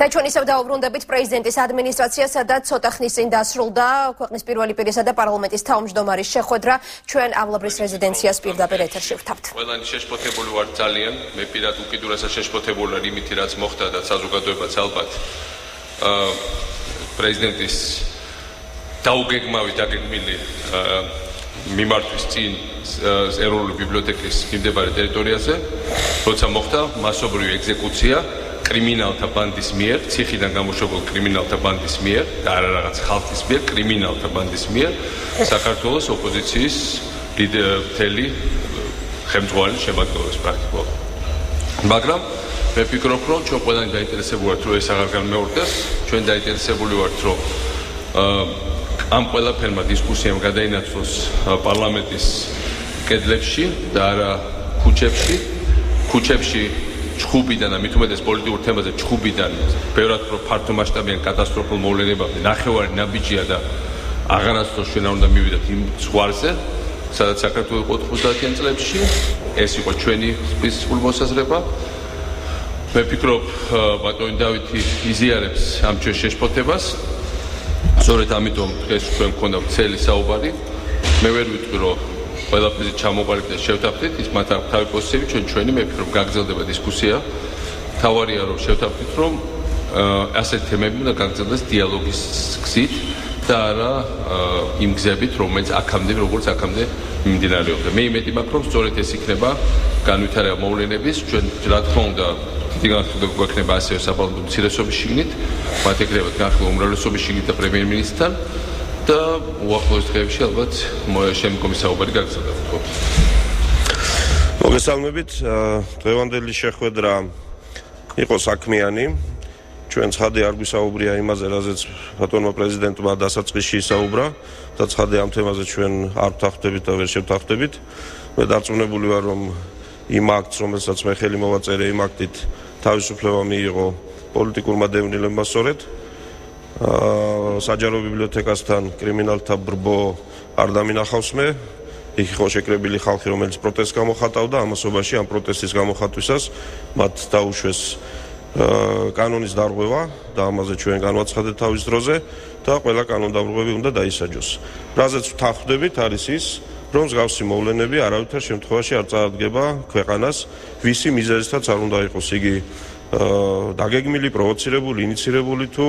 და ჩვენ ისევ დაუბრუნდებით პრეზიდენტის ადმინისტრაციას, სადაც ცოტა ხნის წინ დასრულდა ქვეყნის პირველი პირისა და პარლამენტის თავმჯდომარის შეხვედრა. ჩვენ ავლაბრის რეზიდენციას პირდაპირ ეთერში ვთავთ. ყველანი შეშფოთებული ვართ ძალიან, მე პირად უკიდურესად შეშფოთებული ვარ იმით, რაც მოხდა და საზოგადოებაც ალბათ პრეზიდენტის დაუგეგმავი დაგეგმილი მიმართვის წინ ეროვნული ბიბლიოთეკის მიმდებარე ტერიტორიაზე, როცა მოხდა მასობრივი ეგზეკუცია კრიმინალთა ბანდის მიერ, ციხიდან გამოშვებულ კრიმინალთა ბანდის მიერ და არა რაღაც ხალხის მიერ, კრიმინალთა ბანდის მიერ საქართველოს ოპოზიციის მთელი ხელმძღვანელი შემადგენლობის პრაქტიკულად. მაგრამ მე ვფიქრობ, რომ ჩვენ ყველანი დაინტერესებული ვართ, რომ ეს აღარ განმეორდეს, ჩვენ დაინტერესებული ვართ, რომ ამ ყველაფერმა დისკუსიამ გადაინაცვლოს პარლამენტის კედლებში და არა ქუჩებში ჩხუბიდან და მით უმეტეს პოლიტიკურ თემაზე ჩხუბიდან ბევრად უფრო ფართო მასშტაბიან კატასტროფულ მოვლენებამდე ნახევარი ნაბიჯია და აღარასდროს ჩვენ არ უნდა მივიდეთ იმ ზღვარზე, სადაც საქართველოს 90-იან წლებში ეს იყო ჩვენი მოსაზრება. მე ვფიქრობ, ბატონი დავითი იზიარებს ამ ჩვენ შეშფოთებას. სწორედ ამიტომ დღეს ჩვენ გქონდა ვრცელი საუბარი. მე ვერ ვიტყვი, რომ ყველაფერზე ჩამოყალიბდით და შევთანხმდით, ის მათ აქვს თავი პოზიციები, ჩვენი მე ვფიქრობ გაგრძელდება დისკუსია. თავარია რომ შევთანხმდით, რომ ასეთ თემები უნდა გაგრძელდეს დიალოგის გზით და არა იმ გზებით, რომელიც როგორც აქამდე მიმდინარეობდა. მე იმედი მაქვს, რომ სწორედ ეს იქნება განვითარება მოვლენების, ჩვენ რა თქმა უნდა დიდი განხილვა გვექნება ასევე საპარლამენტო უმცირესობის შიგნით, მათ ეკრებათ განხილვა უმრავლესობის შიგნით და პრემიერ-მინისტრთან და უახლოეს დღეებში ალბათ შემდგომი საუბარი გაგრძელდება. მოგესალმებით, დღევანდელი შეხვედრა იყო საქმიანი. ჩვენ ცხადე არ გვისაუბრია იმაზე, რაზეც ბატონმა პრეზიდენტმა დასაწყისში ისაუბრა და ცხადე ამ თემაზე ჩვენ არ ვთანხმდებით და ვერ შევთანხმდებით. მე დარწმუნებული ვარ, რომ იმ აქტს, რომელსაც მე ხელი მოვაწერე, იმ აქტით თავისუფლება მიიღო პოლიტიკურმა დევნილებმა სწორედ. საჯარო ბიბლიოთეკასთან კრიმინალთა ბრბო არ დამინახავს მე. იქ იყო შეკრებილი ხალხი, რომელიც პროტესტს გამოხატავდა, ამასობაში ამ პროტესტის გამოხატვისას მათ დაუშვეს კანონის დარღვევა და ამაზე ჩვენ განვაცხადეთ თავის დროზე და ყველა კანონდარღვევები უნდა დაისაჯოს. რაზეც ვთანხმდებით არის ის, რომ მსგავსი მოვლენები არავითარ შემთხვევაში არ წარადგება ქვეყანას, ვისი მიზეზითაც არ უნდა იყოს იგი დაგეგმილი, პროვოცირებული, ინიცირებული თუ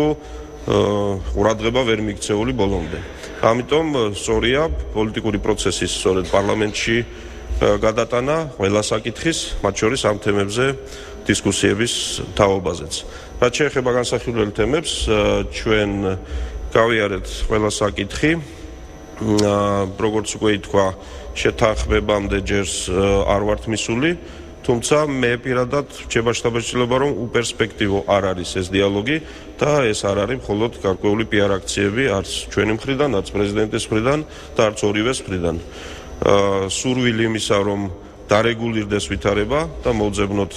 ყურადღება ვერ მიქცეული ბოლომდე. ამიტომ სწორია პოლიტიკური პროცესის სწორედ პარლამენტში გადატანა ყველა საკითხის, მათ შორის ამ თემებზე დისკუსიების თაობაზეც. რაც შეეხება განსახილველ თემებს, ჩვენ გავიარეთ ყველა საკითხი. როგორც უკვე ითქვა, შეთანხმებამდე ჯერს არ ვართ მისული, თუმცა მე პირადად რჩება შთაბეჭდილება, რომ უპერსპექტივო არ არის ეს დიალოგი და ეს არ არის მხოლოდ გარკვეული პიარ აქციები, არც ჩვენი მხრიდან, არც პრეზიდენტის მხრიდან და არც ორივეს მხრიდან. სურვილი იმისა, რომ დარეგულირდეს ვითარება და მოვძებნოთ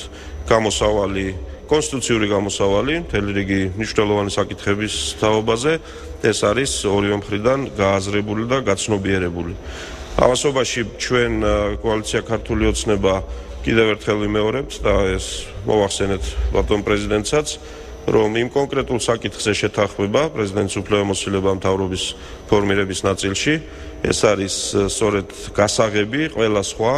გამოსავალი, კონსტიტუციური გამოსავალი, მთელი რიგი მნიშვნელოვანი საკითხების თაობაზე, ეს არის ორივე მხრიდან გააზრებული და გაცნობიერებული. ამასობაში ჩვენ კოალიცია ქართული ოცნება კიდევ ერთხელ ვიმეორებთ და ეს მოვახსენეთ ბატონ პრეზიდენტსაც, რომ იმ კონკრეტულ საკითხზე შეთანხმება პრეზიდენტის უფლებამოსილება მთავრობის ფორმირების ნაწილში, ეს არის სწორედ გასაღები ყველა სხვა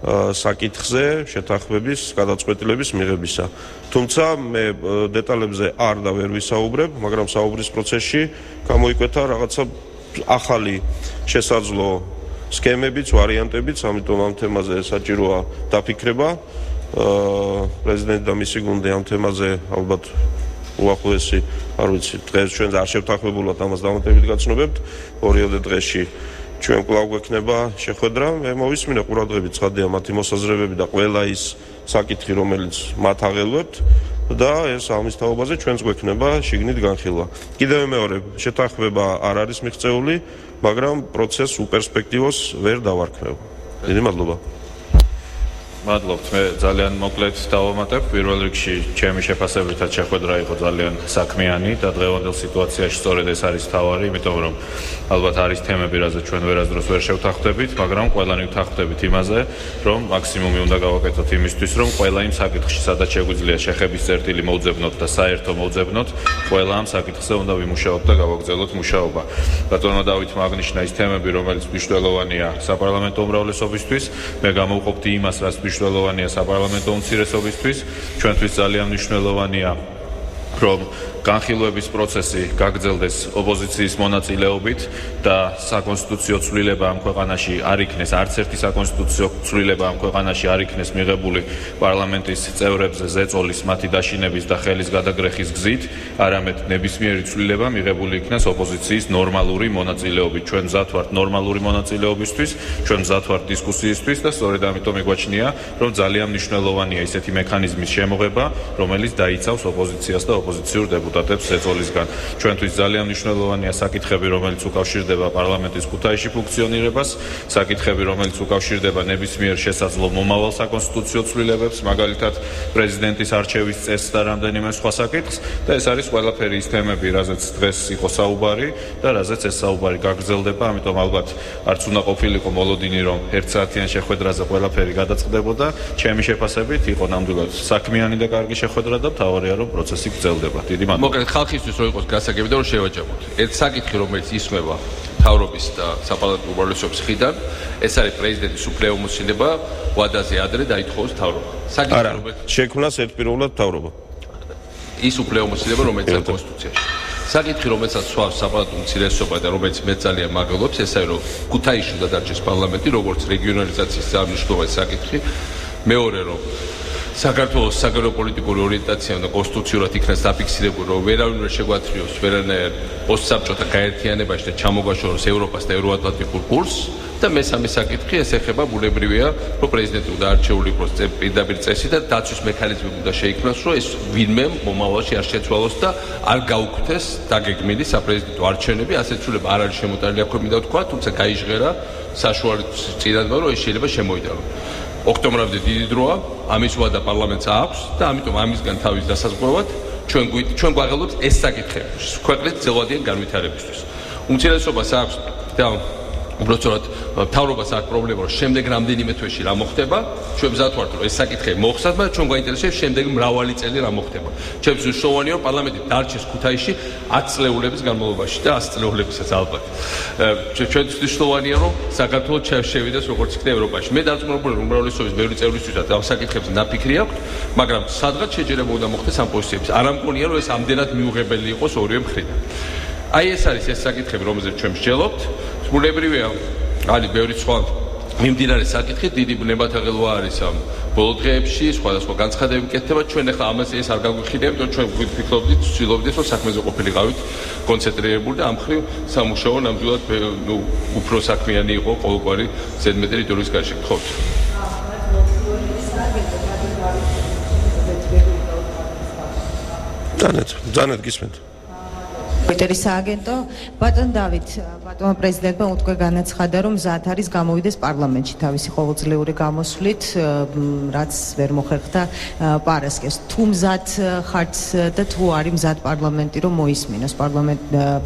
საკითხზე შეთანხმების გადაწყვეტილების მიღებისა. თუმცა მე დეტალებზე არ და ვერ ვისაუბრებ, მაგრამ საუბრის პროცესში გამოიკვეთა რაღაცა ახალი შესაძლო სქემებიც, ვარიანტებიც, ამიტომ ამ თემაზე საჭიროა დაფიქრება. პრეზიდენტი და მისი გუნდი ამ თემაზე ალბათ უახლოესი, არ ვიცი, დღეს ჩვენ არ შევთანხმებულად ამას დამატებით გაცნობებთ. ორიოდე დღეში ჩვენ კვლავ გვექნება შეხვედრა. მე მოვისმინე ყურადღებით ცხადია მათი მოსაზრებები და ყველა ის საკითხი, რომელიც მათ აღელვებთ და ეს ამის თაობაზე ჩვენც გვექნება შიგნით განხილვა. კიდევ მეორე, შეთანხმება არ არის მიღწეული, მაგრამ პროცესს უპერსპექტივოს ვერ დავარქმევ. დიდი მადლობა. მადლობთ. მე ძალიან მოკლედ დავამატებ. პირველ რიგში ჩემი შეფასებითაც შეხვედრა იყო ძალიან საქმიანი და დღევანდელ სიტუაციაში სწორედ ეს არის თავარი, იმიტომ რომ ალბათ არის თემები, რაზეც ჩვენ ვერასდროს ვერ შევთანხმდებით, მაგრამ ყველანი ვთანხმდებით იმაზე, რომ მაქსიმუმი უნდა გავაკეთოთ იმისთვის, რომ ყველა იმ საკითხში, სადაც შეგვიძლია შეხების წერტილი მოვძებნოთ და საერთო მოვძებნოთ, ყველა ამ საკითხზე უნდა ვიმუშაოთ და გავაგრძელოთ მუშაობა. ბატონმა დავითმა აღნიშნა ის თემები, რომელიც მნიშვნელოვანია საპარლამენტო უმრავლესობისთვის, მე გამოვყოფდი იმას, რაც მნიშვნელოვანია საპარლამენტო უმცირესობისთვის, ჩვენთვის ძალიან მნიშვნელოვანია, რომ განხილვების პროცესი გაგრძელდეს ოპოზიციის მონაწილეობით და საკონსტიტუციო ცვლილება ამ ქვეყანაში არ იქნეს, არც ერთი საკონსტიტუციო ცვლილება ამ ქვეყანაში არ იქნეს მიღებული პარლამენტის წევრებზე ზეწოლის, მათი დაშინების და ხელის გადაგრეხის გზით, არამედ ნებისმიერი ცვლილება მიღებული იქნეს ოპოზიციის ნორმალური მონაწილეობით. ჩვენ მზად ვართ ნორმალური მონაწილეობისთვის, ჩვენ მზად ვართ დისკუსიისთვის და სწორედ ამიტომ მიგვაჩნია, რომ ძალიან მნიშვნელოვანია ისეთი მექანიზმის შემოღება, რომელიც დაიცავს ოპოზიციას და ოპოზიციურ დეპუტატებს ზეწოლისგან. ჩვენთვის ძალიან მნიშვნელოვანია საკითხები, რომელიც უკავშირდება პარლამენტის ქუთაისში ფუნქციონირებას, საკითხები, რომელიც უკავშირდება ნებისმიერ შესაძლო მომავალ საკონსტიტუციო ცვლილებებს, მაგალითად პრეზიდენტის არჩევის წესს და რამდენიმე სხვა საკითხს და ეს არის ყველაფერი ის თემები, რაზეც დღეს იყო საუბარი და რაზეც ეს საუბარი გაგრძელდება, ამიტომ ალბათ არც უნდა ყოფილიყო მოლოდინი, რომ ერთსაათიან შეხვედრაზე ყველაფერი გადაწყდებოდა. ჩემი შეფასებით იყო ნამდვილად საქმიანი და კარგი შეხვედრა და მთავარია, რომ პროცესი გრძელდება. დიდი მადლობა. მოკლედ ხალხისთვის რო იყოს გასაგები და რომ შევაჯამოთ. ერთ საკითხი, რომელიც ისმება მთავრობის და საპარლამენტო უმრავლესობის მხრიდან, ეს არის პრეზიდენტის უფლებამოსილება ვადაზე ადრე დაითხოვოს მთავრობა. არა, შექმნას ერთპიროვნად მთავრობა. ის უფლებამოსილება, რომელიც არის კონსტიტუციაში. საკითხი, რომელსაც სვავს საპარლამენტო უმცირესობა და რომელიც მე ძალიან მაგალობს, ეს არის რომ ქუთაისში დადარჩეს პარლამენტი, როგორც რეგიონალიზაციის მნიშვნელოვანი საკითხი. მეორე რომ საქართველოს საგარეოპოლიტიკური ორიენტაცია და კონსტიტუციურად იქნას დაფიქსირებული, რომ ვერავინ ვერ შეგვათრიოს ვერანაირ ოსტსაბჭოთა გაერთიანებაში და ჩამოგაშოროს ევროპას და ევროატლანტიკურ კურსს და მესამე საკითხი ეს ეხება ბუნებრივია, რომ პრეზიდენტი უნდა არჩეული იყოს პირდაპირ წესი და დაცვის მექანიზმი უნდა შეიქმნას, რომ ეს ვინმე მომავალში არ შეცვალოს და არ გაუქმდეს დაგეგმილი საპრეზიდენტო არჩევნები, ასეთ ცვლილება არ არის შემოტანილი, აქვე მინდა ვთქვა, თუმცა გაიჟღერა საშუალო წინადადება, რომ ეს შეიძლება შემოიტანო. ოქტომბრამდე დიდი დროა, ამის ვადა პარლამენტს აქვს და ამიტომ ამისგან თავის დასაზღვევად ჩვენ გვაღელვებთ ეს საკითხები ქვეყნის ძელვადიან განვითარებისთვის. უმცირესობას აქვს და უბრალოდ მთავრობას აქვს პრობლემა, რომ შემდეგ რამდენიმე თვეში რა მოხდება, ჩვენ მზად ვართ, რომ ეს საკითხები მოხსნათ, მაგრამ ჩვენ გვაინტერესებს შემდეგ მრავალი წელი რა მოხდება. ჩემთვის მნიშვნელოვანია, რომ პარლამენტი დარჩეს ქუთაისში 10 წლეულების განმავლობაში და 100 წლეულებისაც ალბათ. ჩვენთვის მნიშვნელოვანია, რომ საქართველოს შევიდეს როგორც იქნება ევროპაში. მე დარწმუნებული ვარ, რომ უმრავლესობის ბევრი წევრისთვისაც ამ საკითხებზე ნაფიქრი აქვთ, მაგრამ სადღაც შეჯერება უნდა მოხდეს ამ პოზიციებში. არ ამგონია, რომ ეს ამდენად მიუღებელი იყოს ორივე მხრიდან. აი ეს არის ეს საკითხები, რომელზეც ჩვენ მსჯელობთ. ბუნებრივია, არის ბევრი სხვა მიმდინარე საკითხი, დიდი ნებათაღელვა არის ამ ბოლო დღეებში, სხვადასხვა განცხადებები კეთდება, ჩვენ ახლა ამაზე ეს არ გაგვიხილია, იმიტომ ჩვენ ვფიქრობდით, ვცდილობდით, რომ საქმეზე ყოფილიყავით კონცენტრირებული და ამ ხრივ სამუშაო ნამდვილად უფრო საქმიანი იყო ყოველგვარი ზედმეტი რიტორის გარშე. გთხოვთ. ძალიან გისმენთ. პეტერის სააგენტო, ბატონ დავით, ბატონმა პრეზიდენტმა უთქვა განაცხადა, რომ მზად არის გამოვიდეს პარლამენტში თავისი ყოველწლიური გამოსვლით, რაც ვერ მოხერხდა პარასკევს. თუ მზად ხართ და თუ არის მზად პარლამენტი, რომ მოისმინოს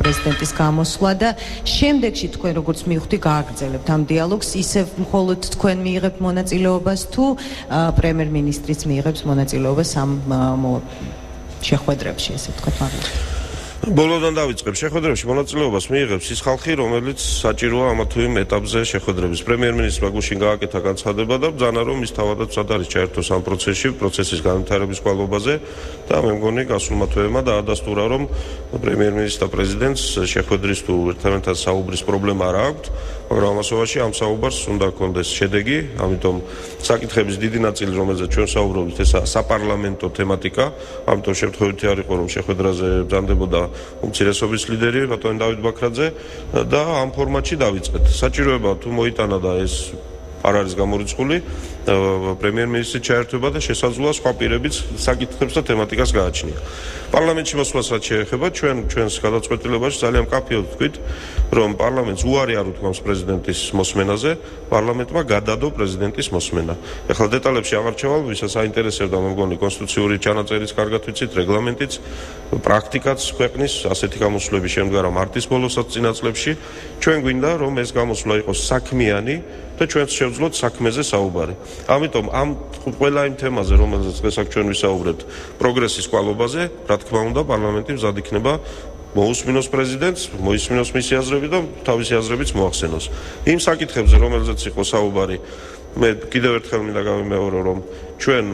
პრეზიდენტის გამოსვლა და შემდეგში თქვენ როგორც მივხვდი გააგრძელებთ ამ დიალოგს, ისევ მხოლოდ თქვენ მიიღებთ მონაწილეობას თუ პრემიერ-მინისტრიც მიიღებს მონაწილეობას ამ შეხვედრებში, ესე ვთქვათ, მაგალითად. ბოლოდან დავიწყებ შეხვედრებში მონაწილეობას მიიღებს ის ხალხი, რომელიც საჭიროა ამა თუ იმ ეტაპზე შეხვედრების. პრემიერ-მინისტრმა გუშინ გააკეთა განცხადება და ბრძანა, რომ ის თავადაც სად არის ჩაერთოს ამ პროცესის განვითარების კვალობაზე და მე მგონი გასულმა თვეებმა დაადასტურა, რომ პრემიერ-მინისტრს და პრეზიდენტს შეხვედრის თუ ერთმანეთთან საუბრის პრობლემა არ აქვთ, მაგრამ ამასობაში ამ საუბარს უნდა ჰქონდეს შედეგი, ამიტომ საკითხების დიდი ნაწილი, რომელზეც ჩვენ საუბრობთ, ეს საპარლამენტო თემატიკა, ამიტომ შემთხვევითი არ იყო, რომ შეხვედრაზე ბრძანდებოდა უმცირესობის ლიდერი ბატონი დავით ბაქრაძე და ამ ფორმატში დავიწყეთ. საჭიროება თუ მოიტანა და ეს არ არის გამორიცხული პრემიერ-მინისტრის ჩაერთვება და შესაძლოა სხვა პირებიც საკითხებს და თემატიკას გააჩნია. პარლამენტში მოსვლას რაც შეეხება ჩვენს გადაწყვეტილებაში ძალიან მკაფიოდ ვთქვით, რომ პარლამენტს უარი არ უთქვამს პრეზიდენტის მოსმენაზე, პარლამენტმა გადადო პრეზიდენტის მოსმენა. ეხლა დეტალებში აღარ ჩავალ, ვისაც აინტერესებდა მე მგონი კონსტიტუციური ჩანაწერის კარგად ვიცით, რეგლამენტიც, პრაქტიკაც ქვეყნის ასეთი გამოსვლები შემდგარა მარტის ბოლოსაც წინა წლებში. ჩვენ გვინდა რომ ეს გამოსვლა იყოს საქმიანი და ჩვენც შევძლოთ საქმეზე საუბარი. ამიტომ ამ ყველა იმ თემაზე, რომელზეც დღეს აქ ჩვენ ვისაუბრებთ, პროგრესის კვალობაზე, რა თქმა უნდა, პარლამენტი მზად იქნება მოусმინოს პრეზიდენტს, მოისმინოს მისი აზრები და თავისი აზრებიც მოახსენოს. იმ საკითხებზე, რომელზეც იყო საუბარი, მე კიდევ ერთხელ მინდა გავიმეორო, რომ ჩვენ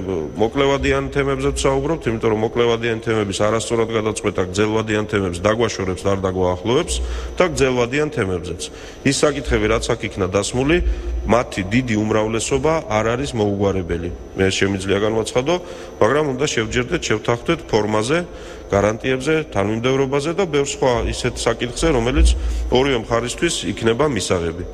მოკლევადიან თემებზე ვსაუბრობთ, იმიტომ რომ მოკლევადიან თემების არასწორად გადაწყვეტა გრძელვადიან თემებს დაგვაშორებს და არ დაგვაახლოვებს და გრძელვადიან თემებზეც. ის საკითხები, რაც აქ იქნა დასმული, მათი დიდი უმრავლესობა არ არის მოუგვარებელი. მე შემიძლია განვაცხადო, მაგრამ უნდა შევჯერდეთ, შევთანხმდეთ ფორმაზე, გარანტიებზე, თანმიმდევრობაზე და ბევრ სხვა ისეთ საკითხზე, რომელიც ორივე მხარისთვის იქნება მისაღები.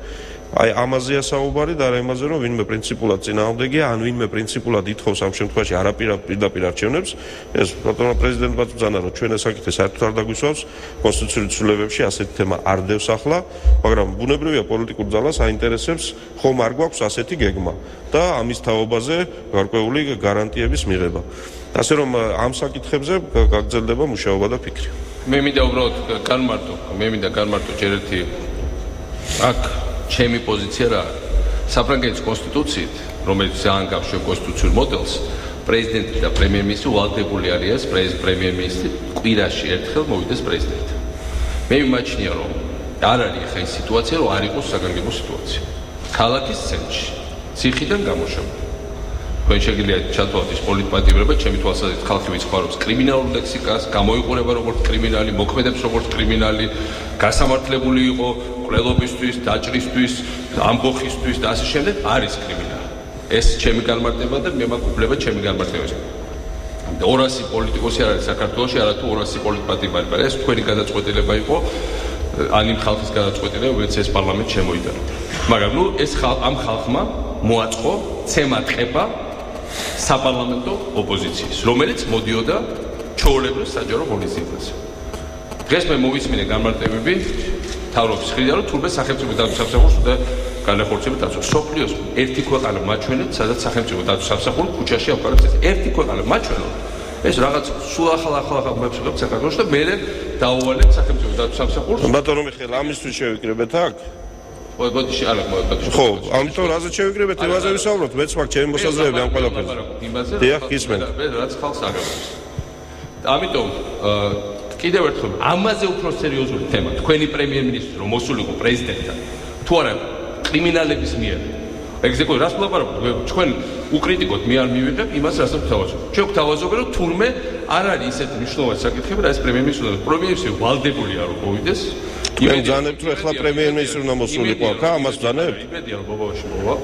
აი ამაზეა საუბარი და არა იმაზე, რომ ვინმე პრინციპულად წინააღმდეგია, ან ვინმე პრინციპულად ითხოვს ამ შემთხვევაში არაპირდაპირ არჩევნებს, ეს ბატონო პრეზიდენტმა ბრძანა, რომ ჩვენ ეს საკითხი საერთოდ არ დაგვისვავს, კონსტიტუციური ცვლილებებში ასეთი თემა არ დევს ახლა, მაგრამ ბუნებრივია პოლიტიკურ ძალას აინტერესებს, ხომ არ გვაქვს ასეთი გეგმა და ამის თაობაზე გარკვეული გარანტიების მიღება. ასე რომ ამ საკითხებზე გაგრძელდება მუშაობა და ფიქრი. მე მინდა უბრალოდ განმარტო ჯერ ერთი აქ ჩემი პოზიცია რა არის. საფრანგეთის კონსტიტუციით, რომელიც ძალიან გავშვებ კონსტიტუციურ მოდელს, პრეზიდენტი და პრემიერ-მინისტრი ვალდებული არიან პრემიერ-მინისტრი კვირაში ერთხელ მოვიდეს პრეზიდენტი. მე მიმაჩნია, რომ არ არის ხა ის სიტუაცია, რომ არ იყოს საგანგებო სიტუაცია. ქალაქის ცენტრში, ციხიდან გამოშებული. თქვენ შეგიძლიათ ჩათვალოთ ის პოლიტპატიმრება, ჩემი თვალსაზრისით ხალხი ვიცხოვრობს კრიმინალურ ლექსიკას, გამოიყურება როგორც კრიმინალი, მოქმედებს როგორც კრიმინალი, გასამართლებული იყო მკვლელობისთვის, დაჭრისთვის, ამბოხისთვის და ასე შემდეგ, არის კრიმინალი. ეს ჩემი განმარტება და მე მაქვს უფლება ჩემი განმარტება. 200 პოლიტიკოსი არ არის საქართველოში, არათუ 200 პოლიტპატიმარი. ეს თქვენი გადაწყვეტილება იყო, ან იმ ხალხის გადაწყვეტილება, ვინც ეს პარლამენტ შემოიტანა. მაგრამ ნუ ეს ამ ხალხმა მოაწყო ცემა-ტყება საპარლამენტო ოპოზიციის, რომელიც მოდიოდა ჩვეულებრივ საჯარო ღონისძიებაზე. დღეს მე მოვისმინე განმარტებები თავრობის მხრიდან, რომ თურმე სახელმწიფო დაცვის სამსახურს უნდა განახორციელოს დაცვა. სოფლიოს ერთი ქვეყანა მაჩვენეთ, სადაც სახელმწიფო დაცვის სამსახური ქუჩაში ამყარებს. ერთი ქვეყანა მაჩვენოთ. ეს რაღაც სულ ახალ მებსულებთ საქართველოს და მე დაუვალებ სახელმწიფო დაცვის სამსახურს. ბატონო მიხეილ, ამისთვის შევიკრიბეთ აქ? ბოდიში არა მოდიში. ხო, ამიტომ რაზე შევიკრიბეთ, იმაზე ვისაუბროთ, მეც მაქვს ჩემი მოსაზრებები ამ ყველაფერზე. დიახ, გისმენთ. რაც ხალხს აგებობს. ამიტომ კიდევ ერთხელ ამაზე უფრო სერიოზული თემა, თქვენი პრემიერ-მინისტრი რომ მოსულიყო პრეზიდენტთან, თუ არა კრიმინალების მიერ ეგზეკუტორ რას ვლაპარაკობთ? ჩვენ უკრიტიკოთ მე არ მივიღებ იმას, რასაც ვთავაზობ. ჩვენ ვთავაზობთ, რომ თურმე არ არის ისეთი მნიშვნელოვანი საკითხები, რა ეს პრემიერ-მინისტრი ვალდებულია რომ მოვიდეს. მე ვძანებთ, რომ ახლა პრემიერ-მინისტრი უნდა მოსულიყო აქ, ამას ვძანებთ? იმედია რომ მომავალში მოვა.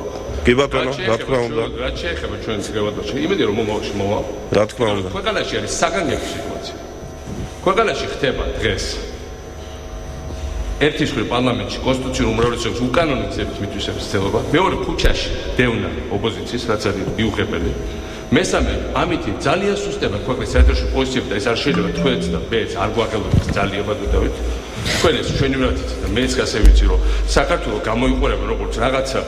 კი ბატონო, რა თქმა უნდა. რაც შეეხება ჩვენს გრევადაში, იმედია რომ მომავალში მოვა. რა თქმა უნდა. ქვეყანაში არის საგანგებო სიტუაცია. ქვეყანაში ხდება დღეს ერთის მხრივ პარლამენტში კონსტიტუციურ უმრავლესობას უკანონო გზებით მითვისების ცდილობა, მეორე ქუჩაში დევნა ოპოზიციის, რაც არის მიუღებელი. მესამე, ამითი ძალიან სუსტება ქვეყნის საერთაშორისო პოზიციები და ეს არ შეიძლება თქვენც და მეც არ გვაღელვებთ ძალიან ბატონდავით. თქვენ ეს ჩვენი ვრათით და მეც ასე ვიცი, რომ საქართველოს გამოიყურება როგორც რაღაცა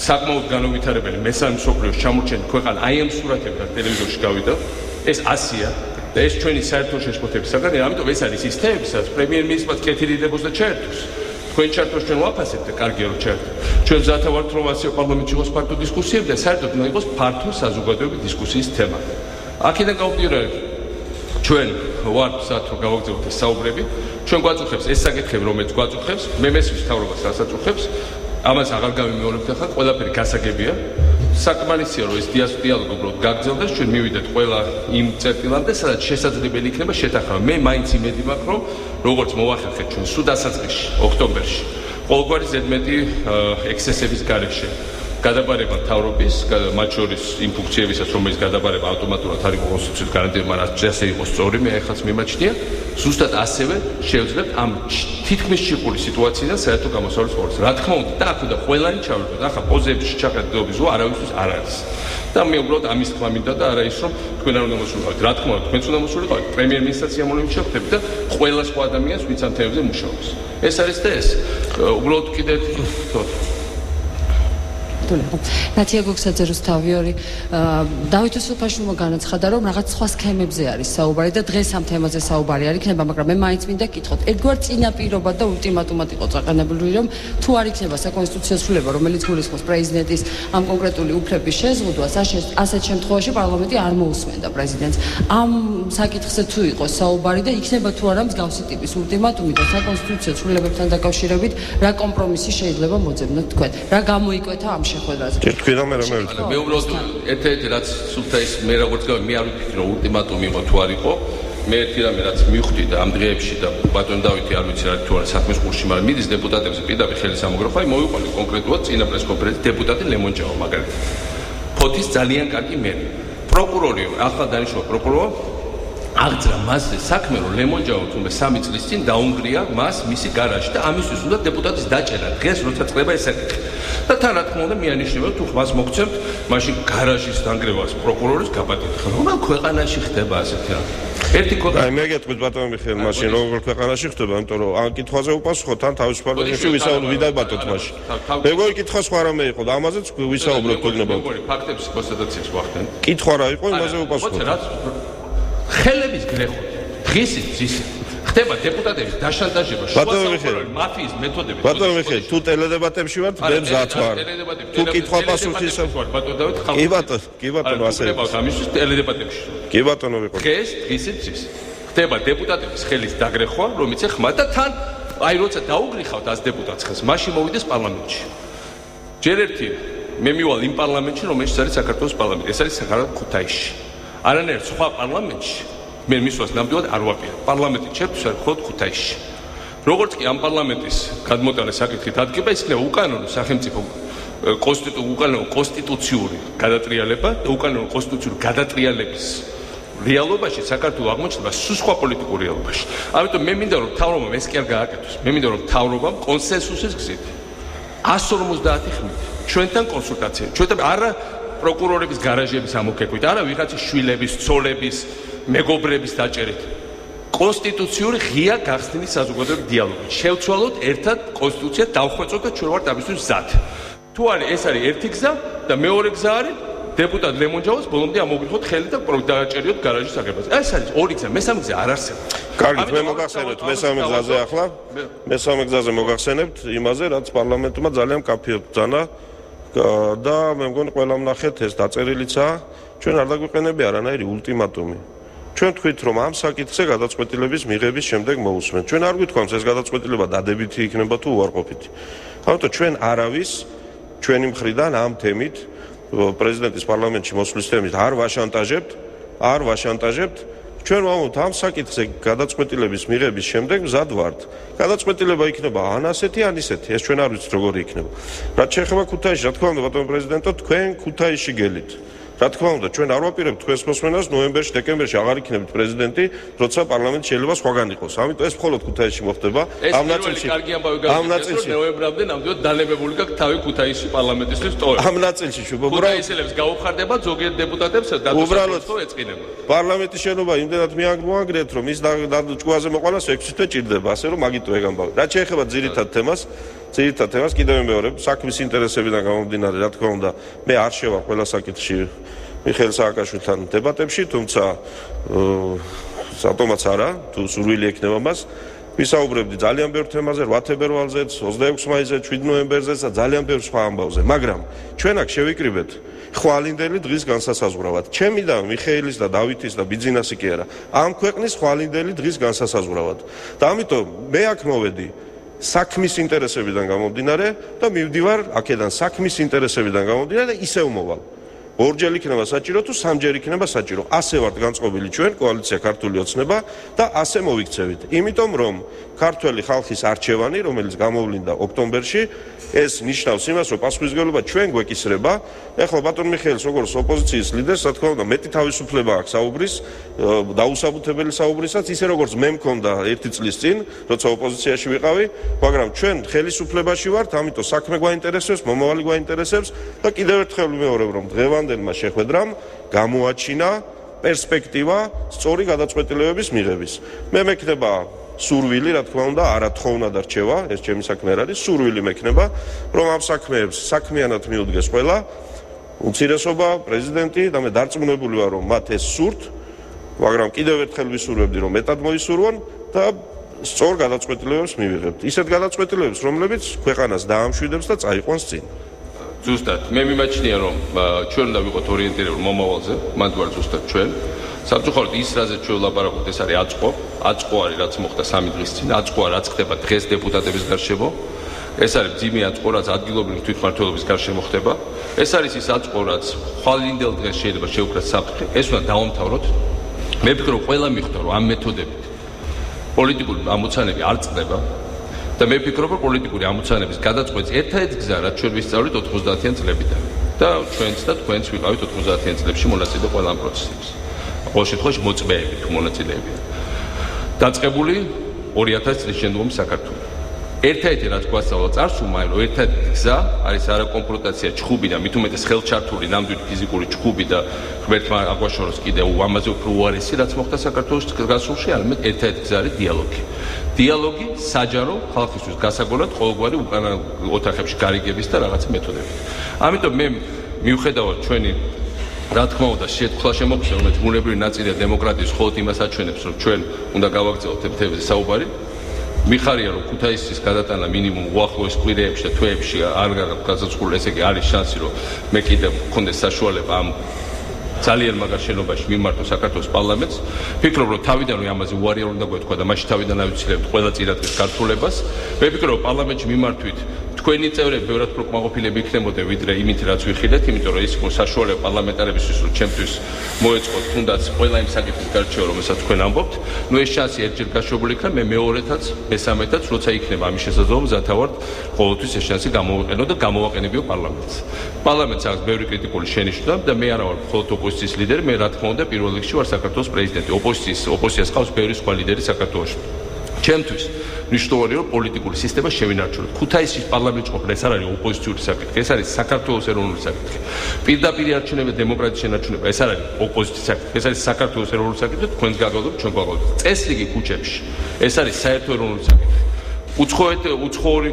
საკმაოდ განუვითარებელი მესამე მსოფლიოს ჩამორჩენილი ქვეყანა, აი ამ სურათებთან ტელევიზორში გავიდა, ეს 100-ია. და ეს ჩვენი საერთო შეშფოთების საგანია, ამიტომ ეს არის ის თემები, სადაც პრემიერ-მინისტრმა კეთილი დებოს და ჩაერთოს. თქვენ ჩართოს ჩვენ ვაფასებთ და კარგია რომ ჩაერთო. ჩვენ მზათა ვართ რომ ასე პარლამენტში იყოს ფართო დისკუსიები და საერთოდ უნდა იყოს ფართო საზოგადოებრივი დისკუსიის თემა. აქედან გამომდინარე, ჩვენ ვართ მზად რომ გავაგრძელოთ ეს საუბრები, ჩვენ გვაწუხებს ეს საკითხები, რომელიც გვაწუხებს, მე მესმის მთავრობას რასაც უხებს, ამას აღარ გამიმეორებთ ახლა, ყველაფერი გასაგებია. საკმარისია რომ ეს დიალოგი უბრალოდ გაგრძელდეს, ჩვენ მივიდეთ ყველა იმ წერტილამდე, სადაც შესაძლებელი იქნება შეთანხმება. მე მაინც იმედი მაქვს, რომ როგორც მოვახერხეთ ჩვენ სულ დასაწყისში, ოქტომბერში, ყოველგვარი ზედმეტი ექსესების გარეშე გადაბარება მთავრობის, მათ შორის იმ ფუნქციებისაც, რომელიც გადაბარება ავტომატურად არის კონსტიტუციის გარანტირება, რაც ესე იყოს სწორი, მე ახალს მიმაჩნია, ზუსტად ასევე შევძლებთ ამ თითქმის ჭირყული სიტუაციიდან საერთო გამოსავლის ფორმას. რა თქმა უნდა, და ახლა ყველანი ჩავერთოთ, ახლა პოზიციებში ჩახედდობის ზღვა არავისთვის არ არის. და მე უბრალოდ ამის თქმა მინდა და არა ის, რომ თქვენ არ უნდა მოსულიყავით. რა თქმა უნდა, თქვენც უნდა მოსულიყავით. პრემიერ-მინისტრად სიამოვნებით შევხვდებით და ყველა სხვა ადამიანს, ვინც ამ თემებზე მუშაობს. ეს არის და ეს. უბრალოდ კიდე ნათია გოგსაძე რუსთავი დავით უსუფაშვილმა განაცხადა რომ რაღაც სხვა სქემებზე არის საუბარი და დღეს ამ თემაზე საუბარი არ იქნება, მაგრამ მე მაინც მინდა გითხოთ, ერთგვარ წინაპირობა და ულტიმატუმად იყო წაყენებული, რომ თუ არ იქნება საკონსტიტუციო ცვლილება, რომელიც გულისხმობს პრეზიდენტის ამ კონკრეტული უფლების შეზღუდვას, ასეთ შემთხვევაში პარლამენტი არ მოусმენდა პრეზიდენტს. ამ საკითხზე თუ იყოს საუბარი და იქნება თუ არა მსგავსი ტიპის ულტიმატუმი და საკონსტიტუციო ცვლილებებთან დაკავშირებით, რა კომპრომისი შეიძლება მოძებნოთ თქვენ? რა გამოიკვეთა ამ შეხვედრაზე? თქვენ და მე მე უბრალოდ ერთ-ერთი რაც სულთა ის მე როგორც გავი მე არ ვიფიქრე რომ ულტიმატუმი იყო თუ არ იყო. მე ერთი რამე რაც მივხვდი და ამ დღეებში და ბატონ დავითი არ ვიცი რა თუ არა საქმის კურსში, მაგრამ მიდის დეპუტატებზე პირდაპირ ხელის ამოგროხვა, მოვიყვანე კონკრეტულად წინა პრესკონფერენციაში დეპუტატი ლემონჯავა მაგალითად. ფოთის ძალიან კარგი მერი. პროკურორი, ახლა დანიშნულ პროკურორი აღძრა მასზე საქმე, რომ ლემონჯავა თუმე 3 წლის წინ დაუნგრია მას მისი გარაჟი და ამისთვის უნდა დეპუტატის დაჭერა დღეს როცა წლება ეს საკითხი. და თან რა თქმა უნდა მეანიშნებდა თუ მას მოგცემთ მაშინ გარაჟის დანგრევას პროკურორის გაპატიოთ. რომელ ქვეყანაში ხდება ასეთი რამ? ერთი კოდი. აი მე გეტყვით ბატონო მიხეილ, მაშინ როგორ ქვეყანაში ხდება, იმიტომ რომ ამ კითხვაზე უპასუხოთ, თან თავისუფალ რეჟიმში ვისაუბროთ ვიდაბატოთ მაშინ. მეგორი კითხვა სხვა რამე იყო და ამაზეც ვისაუბროთ გოგნება. ფაქტების კონსტატაციას ვახდენ. კითხვა რა იყო, იმაზე უპასუხოთ. ხელების გრეხოთ. დღისით ძისით. ხდება დეპუტატების დაშანტაჟება, მაფიის მეთოდებით. ბატონო მიხეილ, თუ ტელედებატებში ვართ, მე მზად ვარ. თუ კითხვა პასუხის ბატონო დავით ხალხი. კი ბატონო, ასე. ამისთვის ტელედებატებში. კი ბატონო ვიყო. დღისით ძის. ხდება დეპუტატების ხელის დაგრეხვა, რომელიც ხმა და თან აი როცა დაუგრიხავთ 100 დეპუტატს ხელს, მაშინ მოვიდეს პარლამენტში. ჯერ ერთი მე მივალ იმ პარლამენტში, რომელიც არის საქართველოს პარლამენტი. ეს არის საქართველოს ქუთაისში. არანაირ სხვა პარლამენტში მე მისვას ნამდვილად არ ვაპირებ. პარლამენტი ჩემთვის არის მხოლოდ ქუთაისში. როგორც კი ამ პარლამენტის გადმოტანის საკითხი დადგება, ის იქნება უკანონო სახელმწიფო კონსტიტუციური გადატრიალება და უკანონო კონსტიტუციური გადატრიალების რეალობაში საქართველოს აღმოჩნდება სულ სხვა პოლიტიკურ რეალობაში. ამიტომ მე მინდა რომ მთავრობამ ეს კი არ გააკეთოს. მე მინდა რომ მთავრობამ კონსენსუსის გზით 150 ხმით ჩვენთან კონსულტაცია. ჩვენთან არა პროკურორების გარაჟების ამოქექვით, არა ვიღაცის შვილების, ცოლების, მეგობრების დაჭერით. კონსტიტუციური ღია გახსნის საზოგადოებრივი დიალოგი. შევცვალოთ ერთად კონსტიტუცია დავხვეწოთ და ჩვენ ვართ ამისთვის მზად. თუ არის ეს არის ერთი გზა და მეორე გზა არის დეპუტატ ლემონჯავას ბოლომდე ამოგიხოთ ხელი და დააჭერიოთ გარაჟის აგებას. ეს არის ორი გზა, მესამე გზა არ არსებობს. კარგით, მე მოგახსენებთ მესამე გზაზე ახლა. მესამე გზაზე მოგახსენებთ იმაზე, რაც პარლამენტმა ძალიან კაფეოდ ბრძანა და მე მგონი ყველა ვნახეთ ეს დაწერილიცაა. ჩვენ არ დაგვიყენებია არანაირი ულტიმატუმი. ჩვენ თქვით რომ ამ საკითხზე გადაწყვეტილების მიღების შემდეგ მოусმენთ. ჩვენ არ გვითხოვთ ეს გადაწყვეტილება დადებითი იქნება თუ უარყოფითი. ამიტომ ჩვენ არავის ჩვენი მხრიდან ამ თემით პრეზიდენტის პარლამენტში მოსვლის თემით არ ვაშანტაჟებთ. ჩვენ ვამბობთ ამ საკითხზე გადაწყვეტილების მიღების შემდეგ მზად ვართ. გადაწყვეტილება იქნება ან ასეთი, ან ისეთი. ეს ჩვენ არ ვიცით როგორი იქნება. რაც შეეხება ქუთაისში, რა თქმა უნდა, ბატონო პრეზიდენტო, თქვენ ქუთაისში გელით. რა თქმა უნდა, ჩვენ არ ვაპირებთ თქვენს მოსმენას ნოემბერში, დეკემბერში აღარ იქნებით პრეზიდენტი, როცა პარლამენტი შეიძლება სხვაგან იყოს. ამიტომ ეს მხოლოდ ქუთაისში მოხდება. ამ ნაწილში ნოემბრამდე ნამდვილად დალებებული გაქვს თავი ქუთაისში პარლამენტისთვის ტოვება. ამ ნაწილში ქუთაისელებს გაუხარდება ზოგიერთ დეპუტატებს გადასახადო ეწყინება. პარლამენტის შენობა იმდენად მოანგრიეთ, რომ ის ჭკუაზე მოყანას 6 თვე ჭირდება, ასე რომ მაგიტო ეგ ამბავი. რაც შეეხება ძირითად თემას კიდევ მეორე საქმის ინტერესებიდან გამომდინარე, რა თქმა უნდა, მე არ შევა ყველა საკითხში მიხეილ სააკაშვილთან დებატებში, თუმცა სატომაც არა, თუ სურვილი ექნება მას. ვისაუბრებდი ძალიან ბევრ თემაზე, 8 თებერვალზეც, 26 მაისზე, 7 ნოემბერზეც და ძალიან ბევრ სხვა ამბავზე, მაგრამ ჩვენ აქ შევიკრიბეთ ხვალინდელი დღის განსასაზღვრავად. ჩემი და მიხეილის და დავითის და ბიძინასი კი არა, ამ ქვეყნის ხვალინდელი დღის განსასაზღვრავად. და ამიტომ მე აქ მოვედი საქმის ინტერესებიდან გამომდინარე და მივდივარ აქედან საქმის ინტერესებიდან გამომდინარე და ისევ მოვალ. ორჯერ იქნება საჭირო თუ სამჯერ იქნება საჭირო. ასე ვართ განწყობილი ჩვენ კოალიცია ქართული ოცნება და ასე მოვიქცევით. იმიტომ რომ ქართველი ხალხის არჩევანი, რომელიც გამოვლინდა ოქტომბერში, ეს ნიშნავს იმას, რომ პასუხისმგებლობა ჩვენ გვეკისრება. ეხლა ბატონ მიხეილს როგორც ოპოზიციის ლიდერს, რა თქმა უნდა, მეტი თავისუფლება აქვს საუბრის, დაუსაბუთებელი საუბრისაც, ისე როგორც მე მქონდა 1 წლის წინ, როცა ოპოზიციაში ვიყავი, მაგრამ ჩვენ ხელისუფლებაში ვართ, ამიტომ საქმე გვაინტერესებს, მომავალი გვაინტერესებს და კიდევ ერთხელ ვიმეორებ, რომ დღევანდელმა შეხვედრამ გამოაჩინა პერსპექტივა სწორი გადაწყვეტილებების მიღების. მე მექნება სურვილი, რა თქმა უნდა, არათხოვნა და რჩევა, ეს ჩემი საქმე არ არის, სურვილი მექნება, რომ ამ საქმეებს საქმიანად მიუდგეს ყველა, უმცირესობა, პრეზიდენტი და მე დარწმუნებული ვარ, რომ მათ ეს სურთ, მაგრამ კიდევ ერთხელ ვისურვებდი, რომ მეტად მოისურვონ და სწორ გადაწყვეტილებებს მივიღებთ. ისეთ გადაწყვეტილებებს, რომლებიც ქვეყანას დაამშვიდებს და წაიყვანს წინ. ზუსტად, მე მიმაჩნია, რომ ჩვენ უნდა ვიყოთ ორიენტირებული მომავალზე, მათ ვარ ზუსტად ჩვენ. სამწუხაროდ ის რაზეც ჩვენ ვლაპარაკობთ, ეს არის აწყო არის რაც მოხდა 3 დღის წინ, აწყოა რაც ხდება დღეს დეპუტატების გარშემო. ეს არის ძიმე აწყო, რაც ადგილობრივი თვითმმართველობის გარშემო ხდება. ეს არის ის აწყო, რაც ხვალინდელ დღეს შეიძლება შეუქმნას საფრთხე. ეს უნდა დავამთავროთ. მე ვფიქრობ, ყველა მიხვდა, რომ ამ მეთოდებით პოლიტიკური ამოცანები არ წყდება. და მე ვფიქრობ, რომ პოლიტიკური ამოცანების გადაწყვეტის ერთადერთი გზა, რაც ჩვენ ვისწავლით 90-იან წლებიდან და ჩვენც და თქვენც ვიყავით 90-იან წლებში მონაწილე ყველა ამ პროცესებში. ყოველ შემთხვევაში მოწმეები თუ მონაწილეებია. დაწყებული 2000 წლის შემდგომ საქართველოს. ერთადერთი რაც გვასწავლა წარსულმა, რომ ერთადერთი გზა არის არა კონფრონტაცია ჩხუბი და მით უმეტეს ხელჩართული ნამდვილი ფიზიკური ჩხუბი და ღმერთმა აგვაშოროს კიდევ ამაზე უფრო უარესი რაც მოხდა საქართველოს გასულში, არამედ ერთადერთი გზა არის დიალოგი. დიალოგი საჯარო ხალხისთვის გასაგონად ყოველგვარი უკანა ოთახებში გარიგების და რაღაცა მეთოდებით. ამიტომ მე მიუხედავად ჩვენი რა თქმა უნდა შეთქვა შემოგვიყვება, რომელიც ბუნებრივი ნაწილია დემოკრატიის, მხოლოდ იმას აჩვენებს, რომ ჩვენ უნდა გავაგრძელოთ ამ თემებზე საუბარი. მიხარია, რომ ქუთაისის გადატანა მინიმუმ უახლოეს კვირეებში და თვეებში არ გაგაცხოვრო, ესე იგი არის შანსი, რომ მე კიდევ მქონდეს საშუალება ამ ძალიან მაგარ შენობაში მიმართო საქართველოს პარლამენტს. ვფიქრობ, რომ თავიდანვე ამაზე უარი არ უნდა გვეთქვა და მაშინ თავიდან ავიცილებთ ყველა წინადღის გართულებას. მე ვფიქრობ, რომ პარლამენტში მიმართვით თქვენი წევრები ბევრად უფრო კმაყოფილები იქნებოდნენ ვიდრე იმით რაც ვიხილეთ, იმიტომ რომ ის იყო საშუალება პარლამენტარებისთვის, რომ ჩემთვის მოეწყოთ თუნდაც ყველა იმ საკითხის გარჩევა, რომელსაც თქვენ ამბობთ. ნუ ეს შანსი ერთჯერ გაშვებული იქნა, მე მეორეთაც, მესამედაც, როცა იქნება ამის შესაძლებლობა, მზათა ვართ ყოველთვის ეს შანსი გამოვიყენო და გამოვაყენებიო პარლამენტს. პარლამენტს აქვს ბევრი კრიტიკული შენიშვნა და მე არა ვარ მხოლოდ ოპოზიციის ლიდერი, მე რა თქმა უნდა პირველ რიგში ვარ საქართველოს პრეზიდენტი. ოპოზიციას ყავს ბევრი სხვა ლიდერი საქართველოში. ჩემთვის მნიშვნელოვანია, რომ პოლიტიკური სისტემა შევინარჩუნოთ. ქუთაისის პარლამენტში ყოფნა ეს არ არის ოპოზიციური საკითხი, ეს არის საქართველოს ეროვნული საკითხი. პირდაპირ არჩევნები დემოკრატიის შენარჩუნება, ეს არ არის ოპოზიციის საკითხი, ეს არის საქართველოს ეროვნული საკითხი, თქვენს გაგავდობთ, ჩვენ გავგავდოთ. წესრიგი ქუჩებში, ეს არის საერთო ეროვნული საკითხი. უცხოური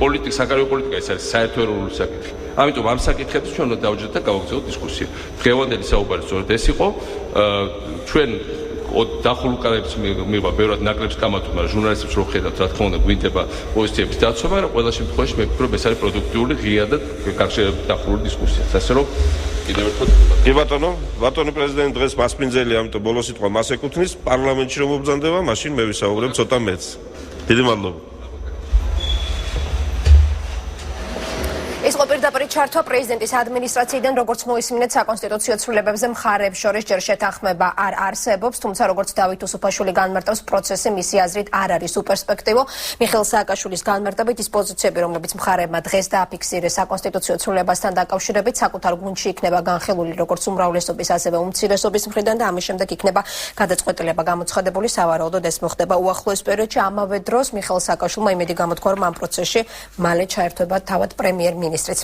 პოლიტიკა, საგარეო პოლიტიკა, ეს არის საერთო ეროვნული საკითხი. ამიტომ ამ საკითხებს ჩვენ უნდა დავჯერდეთ და გავაგრძელოთ დისკუსია. დღევანდელი საუბარი სწორედ ეს იყო. ჩვენ დახულ უკანაებს მიღება ბევრად ნაკლებს კამათო, მაგრამ ჟურნალისტებს რო ხედავთ, რა თქმა უნდა, გვინდება პოზიციების დაცვა, მაგრამ ყველა შემთხვევაში მე ვფიქრობ, ეს არის პროდუქტიული, ღია და გაგშერებული დახული დისკუსია. ასე რომ კიდევ ერთხელ კი ბატონო პრეზიდენტი დღეს მასპინძელი, ამიტომ ბოლო სიტყვა მას ეკუთვნის, პარლამენტში რომ მობრძანდება, მაშინ მე ვისაუბრებ ცოტა მეც. დიდი მადლობა. ეს იყო პირდაპირ ჩართვა პრეზიდენტის ადმინისტრაციიდან, როგორც მოისმინეთ, საკონსტიტუციო ცვლილებებზე მხარეებს შორის ჯერ შეთანხმება არ არსებობს, თუმცა როგორც დავით უსუფაშვილი განმარტავს, პროცესი მისი აზრით არ არის უპერსპექტივო. მიხეილ სააკაშვილის განმარტებით ის პოზიციები, რომლებიც მხარეებმა დღეს დააფიქსირეს საკონსტიტუციო ცვლილებასთან დაკავშირებით, საკუთარ გუნდში იქნება განხილული როგორც უმრავლესობის, ასევე უმცირესობის მხრიდან და ამის შემდეგ იქნება გადაწყვეტილება გამოცხადებული. სავარაუდოდ ეს მოხდება უახლოეს პერიოდში. ამავე დროს მიხეილ სააკაშვილმა იმედი გამოთქვა, რომ ამ პროცესში მალე ჩაერთვება თავად პრემიერ-მინისტრიც.